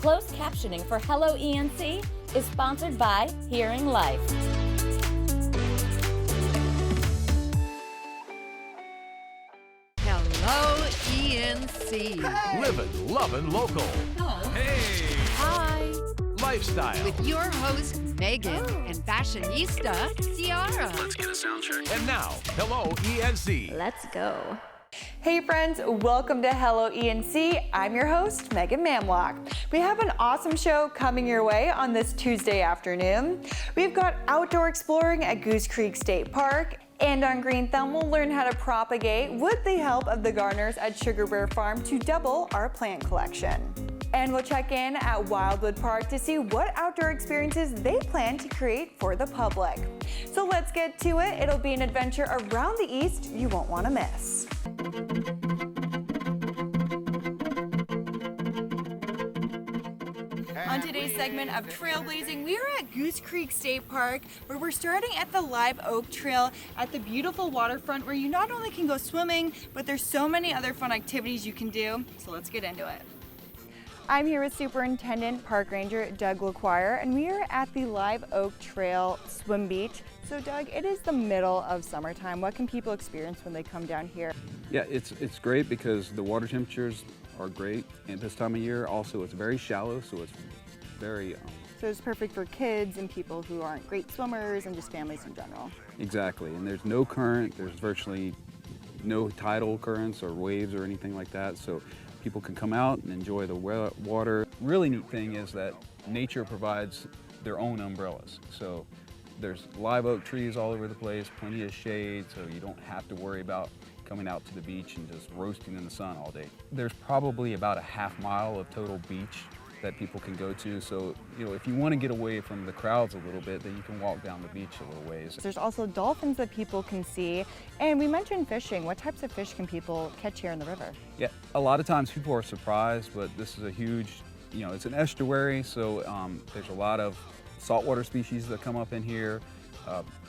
Closed captioning for Hello ENC is sponsored by Hearing Life. Hello ENC. Hey. Living, loving local. Hello. Hey. Hi. Lifestyle. With your host, Meghan, and fashionista, Ciara. Let's get a sound check. And now, Hello ENC. Let's go. Hey friends, welcome to Hello ENC. I'm your host, Meghan Mamlock. We have an awesome show coming your way on this Tuesday afternoon. We've got outdoor exploring at Goose Creek State Park, and on Green Thumb we'll learn how to propagate with the help of the gardeners at Sugar Bear Farm to double our plant collection. And we'll check in at Wildwood Park to see what outdoor experiences they plan to create for the public. So let's get to it. It'll be an adventure around the East you won't want to miss. On today's segment of Trailblazing, we are at Goose Creek State Park, where we're starting at the Live Oak Trail at the beautiful waterfront, where you not only can go swimming, but there's so many other fun activities you can do. So let's get into it. I'm here with Superintendent Park Ranger Doug LaQuire, and we are at the Live Oak Trail Swim Beach. So Doug, it is the middle of summertime. What can people experience when they come down here? Yeah, it's great because the water temperatures are great at this time of year. Also, it's very shallow, so it's very... So it's perfect for kids and people who aren't great swimmers and just families in general. Exactly, and there's no current, there's virtually no tidal currents or waves or anything like that, so people can come out and enjoy the water. Really neat thing is that nature provides their own umbrellas. So there's live oak trees all over the place, plenty of shade, so you don't have to worry about coming out to the beach and just roasting in the sun all day. There's probably about a half mile of total beach that people can go to. So, you know, if you want to get away from the crowds a little bit, then you can walk down the beach a little ways. There's also dolphins that people can see. And we mentioned fishing. What types of fish can people catch here in the river? Yeah, a lot of times people are surprised, but this is a huge, you know, it's an estuary, so there's a lot of saltwater species that come up in here.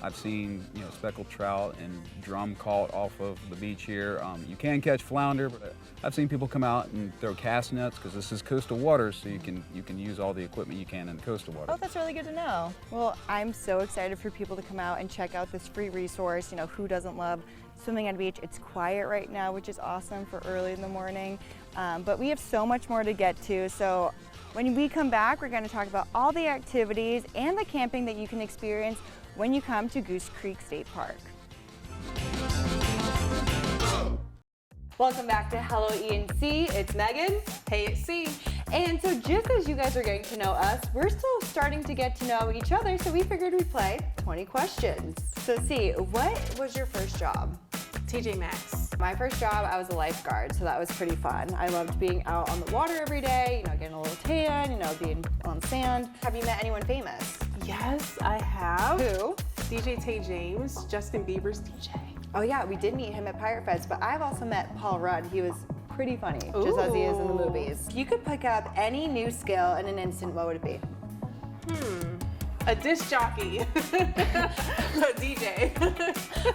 I've seen, you know, speckled trout and drum caught off of the beach here. You can catch flounder, but I've seen people come out and throw cast nets because this is coastal water, so you can use all the equipment you can in the coastal water. Oh, that's really good to know. Well, I'm so excited for people to come out and check out this free resource. You know, who doesn't love swimming on a beach? It's quiet right now, which is awesome for early in the morning. But we have so much more to get to. So when we come back, we're going to talk about all the activities and the camping that you can experience when you come to Goose Creek State Park. Welcome back to Hello ENC. It's Megan. Hey, it's C. And so just as you guys are getting to know us, we're still starting to get to know each other, so we figured we'd play 20 questions. So C, what was your first job? TJ Maxx. My first job, I was a lifeguard, so that was pretty fun. I loved being out on the water every day, you know, getting a little tan, you know, being on sand. Have you met anyone famous? Yes, I have. Who? DJ Tay James, Justin Bieber's DJ. Oh yeah, we did meet him at Pirate Fest, but I've also met Paul Rudd. He was pretty funny, just as he is in the movies. If you could pick up any new skill in an instant, what would it be? A disc jockey. A DJ.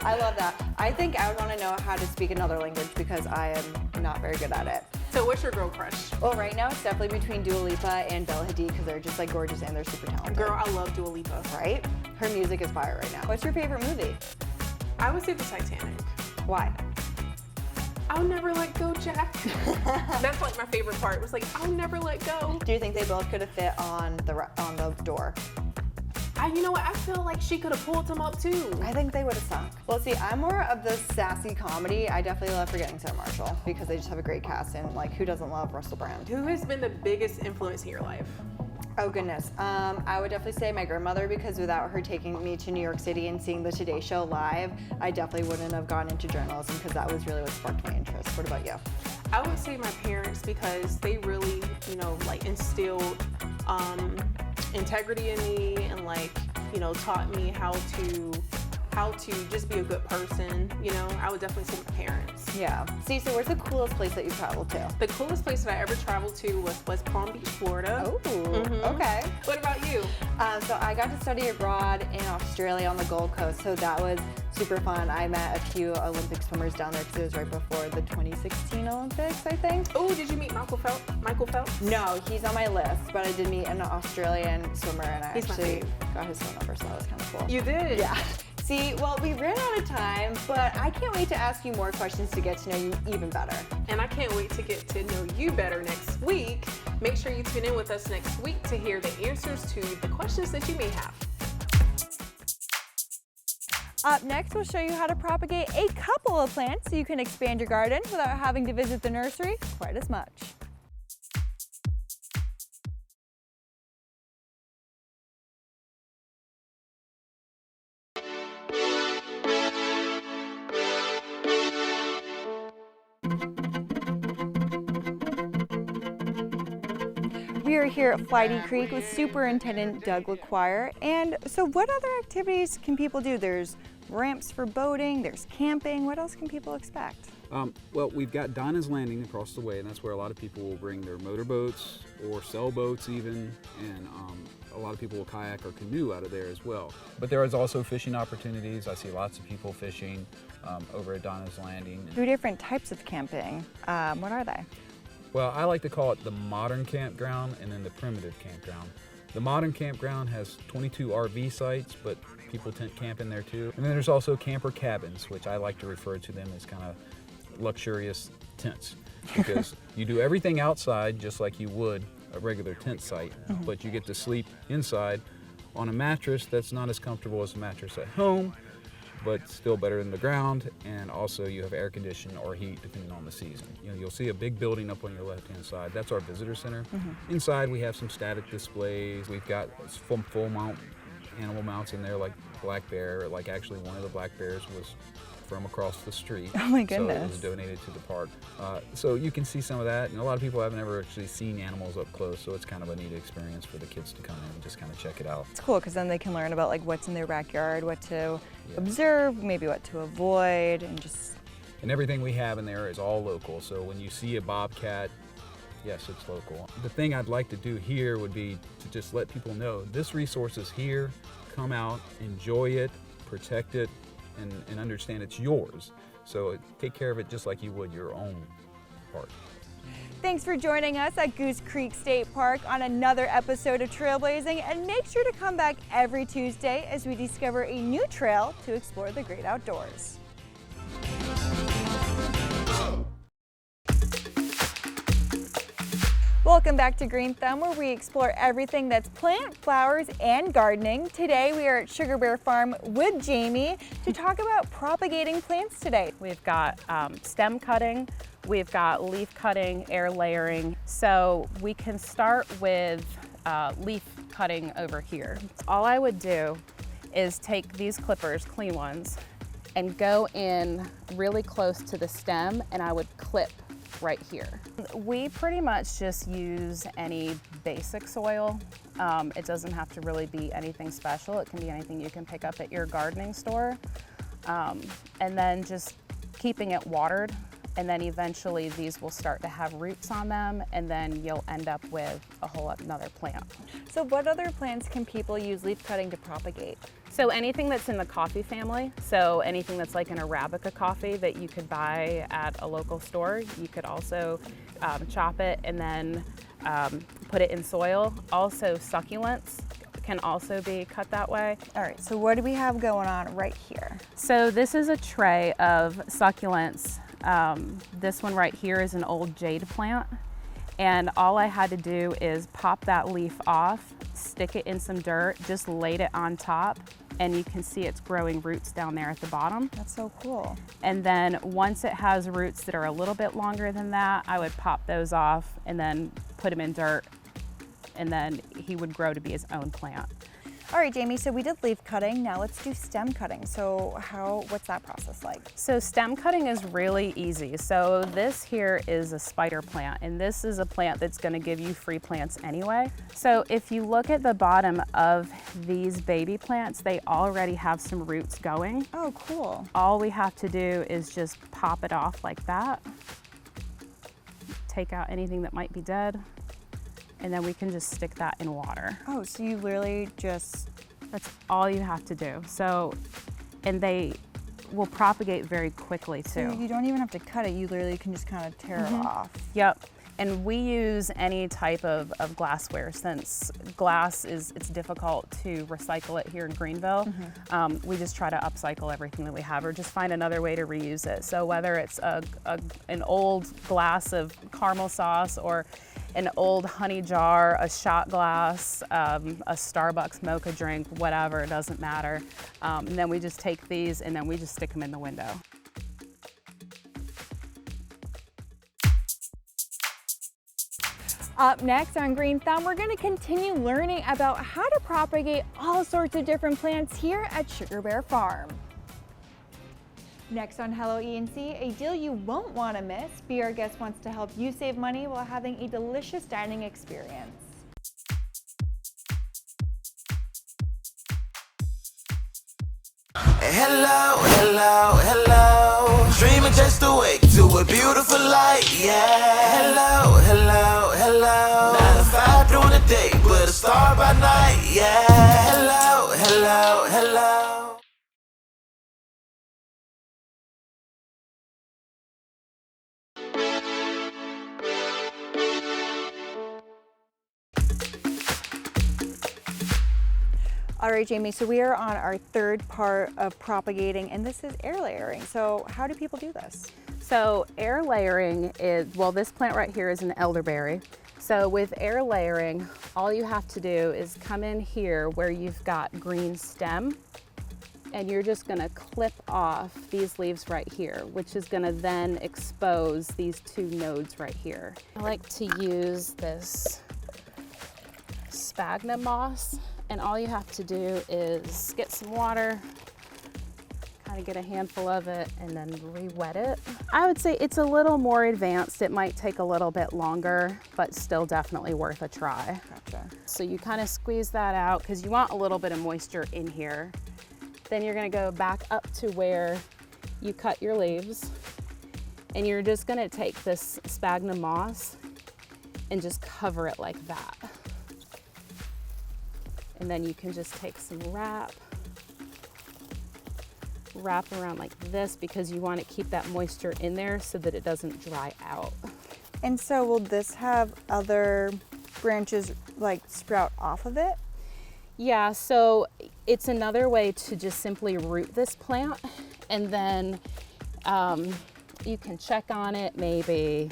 I love that. I think I would want to know how to speak another language because I am not very good at it. So what's your girl crush? Well, right now it's definitely between Dua Lipa and Bella Hadid because they're just like gorgeous and they're super talented. Girl, I love Dua Lipa. Right? Her music is fire right now. What's your favorite movie? I would say the Titanic. Why? I'll never let go, Jack. That's like my favorite part. It was like, I'll never let go. Do you think they both could have fit on the door? You know what? I feel like she could have pulled him up too. I think they would have sunk. Well, see, I'm more of the sassy comedy. I definitely love Forgetting Sarah Marshall because they just have a great cast, and like, who doesn't love Russell Brand? Who has been the biggest influence in your life? Oh goodness, I would definitely say my grandmother because without her taking me to New York City and seeing the Today Show live, I definitely wouldn't have gone into journalism because that was really what sparked my interest. What about you? I would say my parents because they really, you know, like instilled integrity in me and like, you know, taught me how to just be a good person, you know. I would definitely say my parents. Yeah. See, so where's the coolest place that you've traveled to? The coolest place that I ever traveled to was West Palm Beach, Florida. Oh, okay. What about you? So I got to study abroad in Australia on the Gold Coast, so that was super fun. I met a few Olympic swimmers down there because it was right before the 2016 Olympics, I think. Oh, did you meet Michael Phelps? Michael Phelps? No, he's on my list, but I did meet an Australian swimmer, and I He's my actually fave. got his phone number, so that was kind of cool. You did? Yeah. See, well, we ran out of time, but I can't wait to ask you more questions to get to know you even better. And I can't wait to get to know you better next week. Make sure you tune in with us next week to hear the answers to the questions that you may have. Up next, we'll show you how to propagate a couple of plants so you can expand your garden without having to visit the nursery quite as much. We are here at Flighty Creek with Superintendent Doug LaQuire. And so what other activities can people do? There's ramps for boating, there's camping. What else can people expect? Well, we've got Donna's Landing across the way, and that's where a lot of people will bring their motorboats or sailboats even, and a lot of people will kayak or canoe out of there as well. But there is also fishing opportunities. I see lots of people fishing over at Donna's Landing. 2 different types of camping. What are they? Well, I like to call it the modern campground and then the primitive campground. The modern campground has 22 RV sites, but people tent camp in there too. And then there's also camper cabins, which I like to refer to them as kind of luxurious tents, because you do everything outside just like you would a regular tent site, but you get to sleep inside on a mattress that's not as comfortable as a mattress at home, but still better than the ground, and also you have air conditioning or heat depending on the season. You know, you'll see a big building up on your left-hand side. That's our visitor center. Inside we have some static displays. We've got full mount animal mounts in there, like black bear. Like actually one of the black bears was from across the street. Oh my So it goodness. was donated to the park. So you can see some of that, and a lot of people haven't ever actually seen animals up close, so it's kind of a neat experience for the kids to come in and just kind of check it out. It's cool because then they can learn about like what's in their backyard, what to observe, maybe what to avoid, and just... And everything we have in there is all local, so when you see a bobcat, yes, it's local. The thing I'd like to do here would be to just let people know this resource is here, come out, enjoy it, protect it, and understand it's yours. So take care of it just like you would your own park. Thanks for joining us at Goose Creek State Park on another episode of Trailblazing, and make sure to come back every Tuesday as we discover a new trail to explore the great outdoors. Welcome back to Green Thumb, where we explore everything that's plant, flowers, and gardening. Today we are at Sugar Bear Farm with Jamie to talk about propagating plants today. We've got stem cutting, we've got leaf cutting, air layering. So we can start with leaf cutting over here. All I would do is take these clippers, clean ones, and go in really close to the stem, and I would clip right here. We pretty much just use any basic soil. It doesn't have to really be anything special. It can be anything you can pick up at your gardening store. And then just keeping it watered, and then eventually these will start to have roots on them, and then you'll end up with a whole another plant. So what other plants can people use leaf cutting to propagate? So anything that's in the coffee family, so anything that's like an Arabica coffee that you could buy at a local store, you could also chop it and then put it in soil. Also succulents can also be cut that way. All right, so what do we have going on right here? So this is a tray of succulents. This one right here is an old jade plant. And all I had to do is pop that leaf off, stick it in some dirt, just laid it on top, and you can see it's growing roots down there at the bottom. That's so cool. And then once it has roots that are a little bit longer than that, I would pop those off and then put them in dirt, and then he would grow to be his own plant. All right, Jamie, so we did leaf cutting. Now let's do stem cutting. So what's that process like? So stem cutting is really easy. So this here is a spider plant, and this is a plant that's going to give you free plants anyway. So if you look at the bottom of these baby plants, they already have some roots going. Oh, cool. All we have to do is just pop it off like that. Take out anything that might be dead, and then we can just stick that in water. Oh, so you literally just... That's all you have to do. So, and they will propagate very quickly too. So you don't even have to cut it, you literally can just kind of tear it off. Yep. And we use any type of glassware since glass it's difficult to recycle it here in Greenville. We just try to upcycle everything that we have or just find another way to reuse it. So whether it's an old glass of caramel sauce or an old honey jar, a shot glass, a Starbucks mocha drink, whatever, it doesn't matter. And then we just take these and then we just stick them in the window. Up next on Green Thumb, we're going to continue learning about how to propagate all sorts of different plants here at Sugar Bear Farm. Next on Hello ENC, a deal you won't want to miss. Be Our Guest wants to help you save money while having a delicious dining experience. Hello, hello, hello. Dreaming just awake to a beautiful light, yeah. Hello, hello, hello. 9 to 5 during the day, but a star by night, yeah. Hello, hello, hello. All right, Jamie, so we are on our third part of propagating, and this is air layering. So how do people do this? So air layering is, well, this plant right here is an elderberry. So with air layering, all you have to do is come in here where you've got green stem, and you're just gonna clip off these leaves right here, which is gonna then expose these 2 nodes right here. I like to use this sphagnum moss, and all you have to do is get some water, kind of get a handful of it, and then re-wet it. I would say it's a little more advanced. It might take a little bit longer, but still definitely worth a try. Gotcha. So you kind of squeeze that out because you want a little bit of moisture in here. Then you're gonna go back up to where you cut your leaves, and you're just gonna take this sphagnum moss and just cover it like that. And then you can just take some wrap around like this because you want to keep that moisture in there so that it doesn't dry out. And so will this have other branches like sprout off of it? Yeah, so it's another way to just simply root this plant, and then you can check on it maybe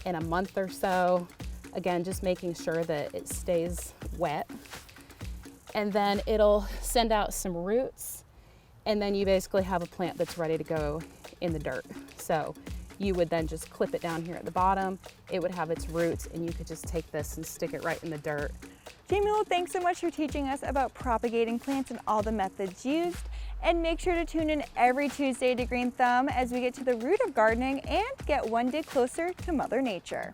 in a month or so. Again, just making sure that it stays wet. And then it'll send out some roots, and then you basically have a plant that's ready to go in the dirt. So you would then just clip it down here at the bottom, it would have its roots, and you could just take this and stick it right in the dirt. Jamie, well, thanks so much for teaching us about propagating plants and all the methods used. And make sure to tune in every Tuesday to Green Thumb as we get to the root of gardening and get one day closer to Mother Nature.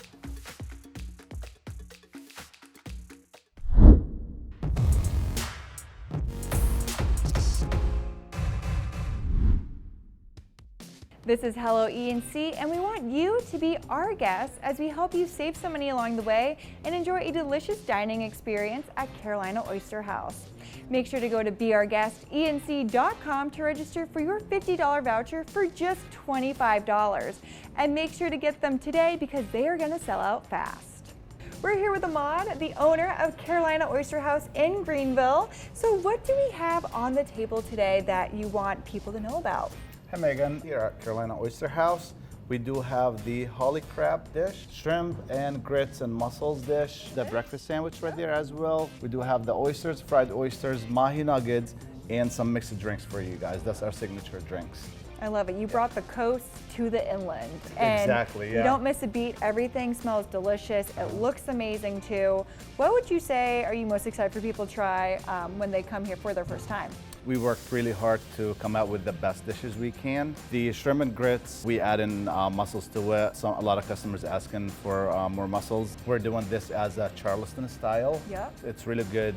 This is Hello ENC, and we want you to be our guest as we help you save some money along the way and enjoy a delicious dining experience at Carolina Oyster House. Make sure to go to beourguestenc.com to register for your $50 voucher for just $25. And make sure to get them today because they are going to sell out fast. We're here with Ahmad, the owner of Carolina Oyster House in Greenville. So what do we have on the table today that you want people to know about? Hi Megan, here at Carolina Oyster House, we do have the holly crab dish, shrimp and grits and mussels dish, the breakfast sandwich right there as well. We do have the oysters, fried oysters, mahi nuggets, and some mixed drinks for you guys. That's our signature drinks. I love it. You brought the coast to the inland. And exactly, yeah. You don't miss a beat. Everything smells delicious. It looks amazing too. What would you say are you most excited for people to try when they come here for their first time? We worked really hard to come out with the best dishes we can. The shrimp and grits, we add in mussels to it. A lot of customers asking for more mussels. We're doing this as a Charleston style. Yep. It's really good.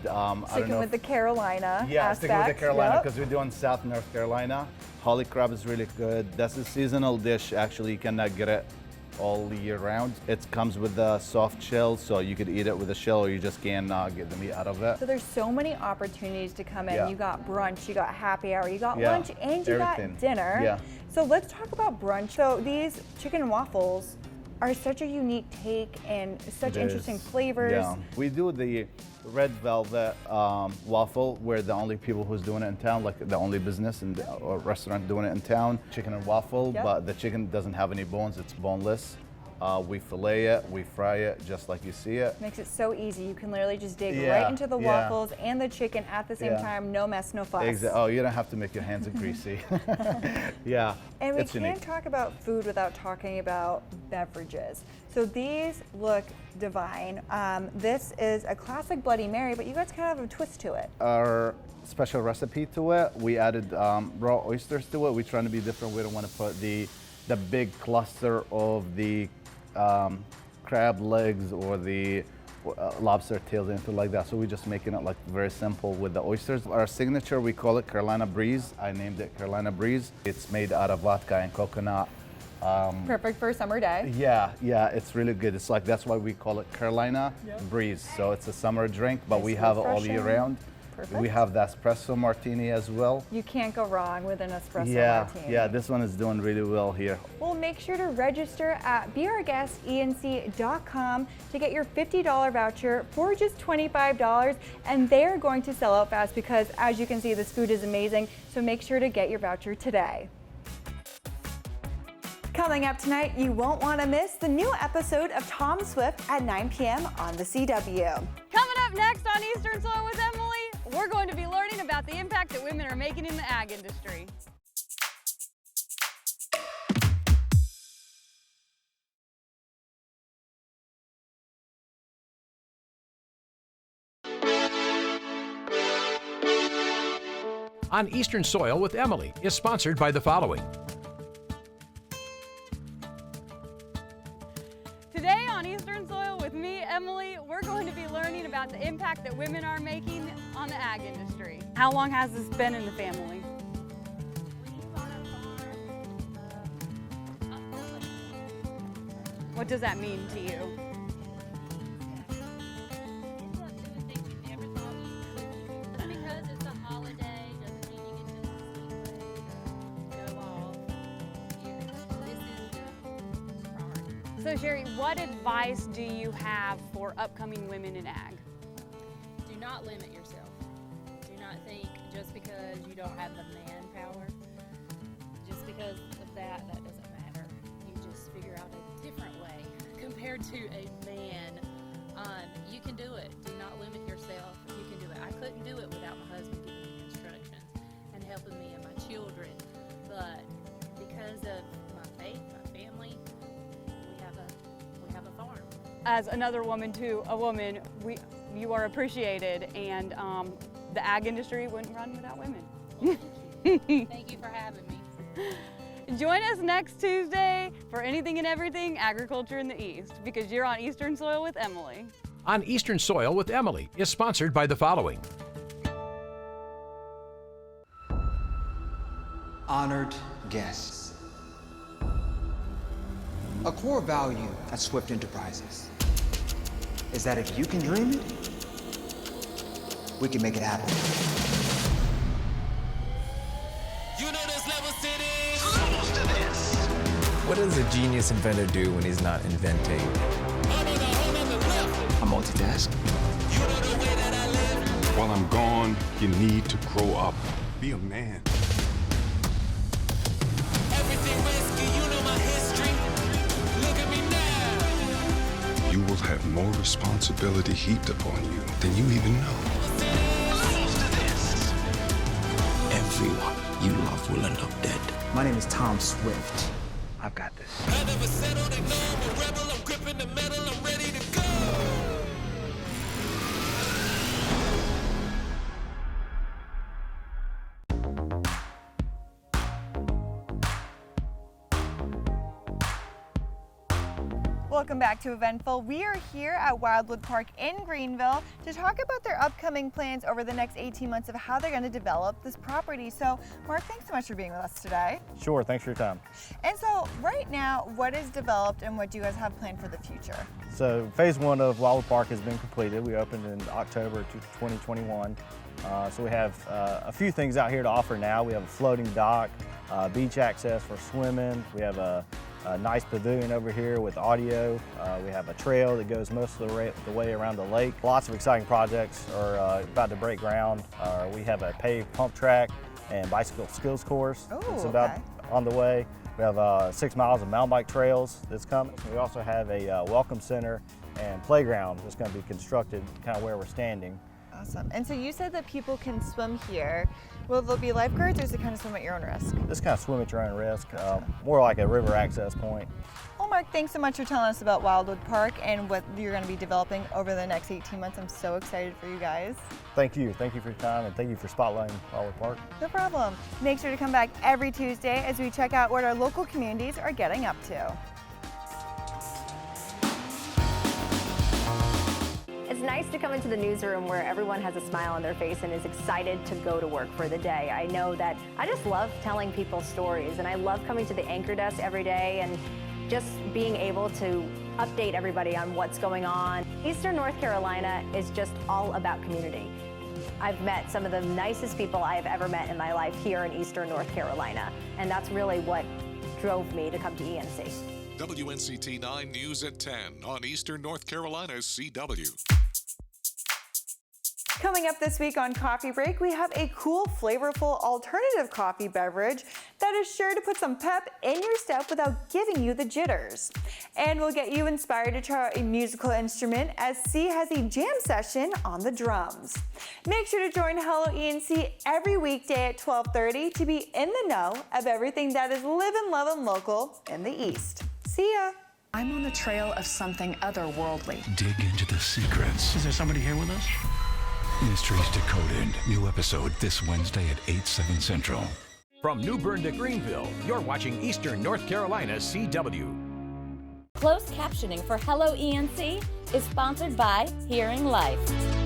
Sticking with the Carolina Yeah, aspect. sticking with the Carolina Yep. because we're doing South North Carolina. Holly crab is really good. That's a seasonal dish. Actually, you cannot get it all year round. It comes with a soft shell, so you could eat it with a shell, or you just can get the meat out of it. So there's so many opportunities to come in. Yeah. You got brunch, you got happy hour, you got Yeah, lunch, and you everything. got dinner. Yeah. So let's talk about brunch. So these chicken and waffles are such a unique take and such It interesting is. flavors. Yeah. We do the red velvet waffle. We're the only people who's doing it in town, like the only business or restaurant doing it in town. Chicken and waffle, Yep. but the chicken doesn't have any bones, it's boneless. We fillet it, we fry it just like you see it. Makes it so easy. You can literally just dig Yeah, right into the yeah. waffles and the chicken at the same Yeah. time. No mess, no fuss. Oh, you don't have to make your hands greasy. Yeah, And we it's can't unique. talk about food without talking about beverages. So these look divine. This is a classic Bloody Mary, but you guys kind of have a twist to it. Our special recipe to it, we added raw oysters to it. We're trying to be different. We don't want to put the big cluster of the crab legs or the lobster tails, anything like that. So we're just making it like very simple with the oysters. Our signature, we call it Carolina Breeze. I named it Carolina Breeze. It's made out of vodka and coconut. Perfect for a summer day. Yeah, it's really good. It's like, that's why we call it Carolina Breeze. So it's a summer drink, but Nice we and have it all year refreshing. round. Perfect. We have the espresso martini as well. You can't go wrong with an espresso martini. Yeah, this one is doing really well here. Well, make sure to register at beourguestenc.com to get your $50 voucher for just $25, and they're going to sell out fast because, as you can see, this food is amazing, so make sure to get your voucher today. Coming up tonight, you won't want to miss the new episode of Tom Swift at 9 p.m. on the CW. Coming up next on Eastern Soil with Emily, we're going to be learning about the impact that women are making in the ag industry. On Eastern Soil with Emily is sponsored by the following. Today on Eastern Soil with me, Emily, we're going to be learning about the impact that women are making on the ag industry. How long has this been in the family? What does that mean to you? Because it's a holiday doesn't mean you get to sleep late, go off. This is your priority. So Sherry, what advice do you have for upcoming women in ag? Do not limit yourself. Do not think just because you don't have the manpower, just because of that doesn't matter. You just figure out a different way compared to a man. You can do it. Do not limit yourself. You can do it. I couldn't do it without my husband giving me instructions and helping me and my children. But because of my faith, my family, we have a farm. As another woman to a woman, you are appreciated, and the ag industry wouldn't run without women. Well, thank you. Thank you for having me. Join us next Tuesday for Anything and Everything Agriculture in the East, because you're on Eastern Soil with Emily. On Eastern Soil with Emily is sponsored by the following. Honored guests. A core value at Swift Enterprises is that if you can dream it, we can make it happen. You know this level city. Levels to this. What does a genius inventor do when he's not inventing? I multitask. You know the way that I live. While I'm gone, you need to grow up. Be a man. Everything risky, you know my history. Look at me now. You will have more responsibility heaped upon you than you even know. Levels to this. Everyone you love will end up dead. My name is Tom Swift. I've got this. I never settled, ignore, I'm a rebel, I'm gripping the metal, I'm ready to go. Welcome back to Eventful. We are here at Wildwood Park in Greenville to talk about their upcoming plans over the next 18 months of how they're going to develop this property. So, Mark, thanks so much for being with us today. Sure, thanks for your time. And so, right now, what is developed and what do you guys have planned for the future? So, phase one of Wildwood Park has been completed. We opened in October 2021. So we have a few things out here to offer now. We have a floating dock, beach access for swimming. We have a nice pavilion over here with audio. We have a trail that goes most of the way around the lake. Lots of exciting projects are about to break ground. We have a paved pump track and bicycle skills course. It's about on the way. We have 6 miles of mountain bike trails that's coming. We also have a welcome center and playground that's going to be constructed kind of where we're standing. Awesome. And so you said that people can swim here. Will there be lifeguards or is it kind of swim at your own risk? This kind of swim at your own risk, more like a river access point. Well, Mark, thanks so much for telling us about Wildwood Park and what you're going to be developing over the next 18 months. I'm so excited for you guys. Thank you. Thank you for your time and thank you for spotlighting Wildwood Park. No problem. Make sure to come back every Tuesday as we check out what our local communities are getting up to. It's nice to come into the newsroom where everyone has a smile on their face and is excited to go to work for the day. I know that I just love telling people stories, and I love coming to the anchor desk every day and just being able to update everybody on what's going on. Eastern North Carolina is just all about community. I've met some of the nicest people I have ever met in my life here in Eastern North Carolina, and that's really what drove me to come to ENC. WNCT 9 News at 10 on Eastern North Carolina's CW. Coming up this week on Coffee Break, we have a cool, flavorful alternative coffee beverage that is sure to put some pep in your step without giving you the jitters. And we'll get you inspired to try out a musical instrument as C has a jam session on the drums. Make sure to join Hello ENC every weekday at 12:30 to be in the know of everything that is livin', lovin' local in the East. See ya! I'm on the trail of something otherworldly. Dig into the secrets. Is there somebody here with us? Mysteries Decoded. New episode this Wednesday at 8/7 Central. From New Bern to Greenville, you're watching Eastern North Carolina's CW. Closed captioning for Hello ENC is sponsored by Hearing Life.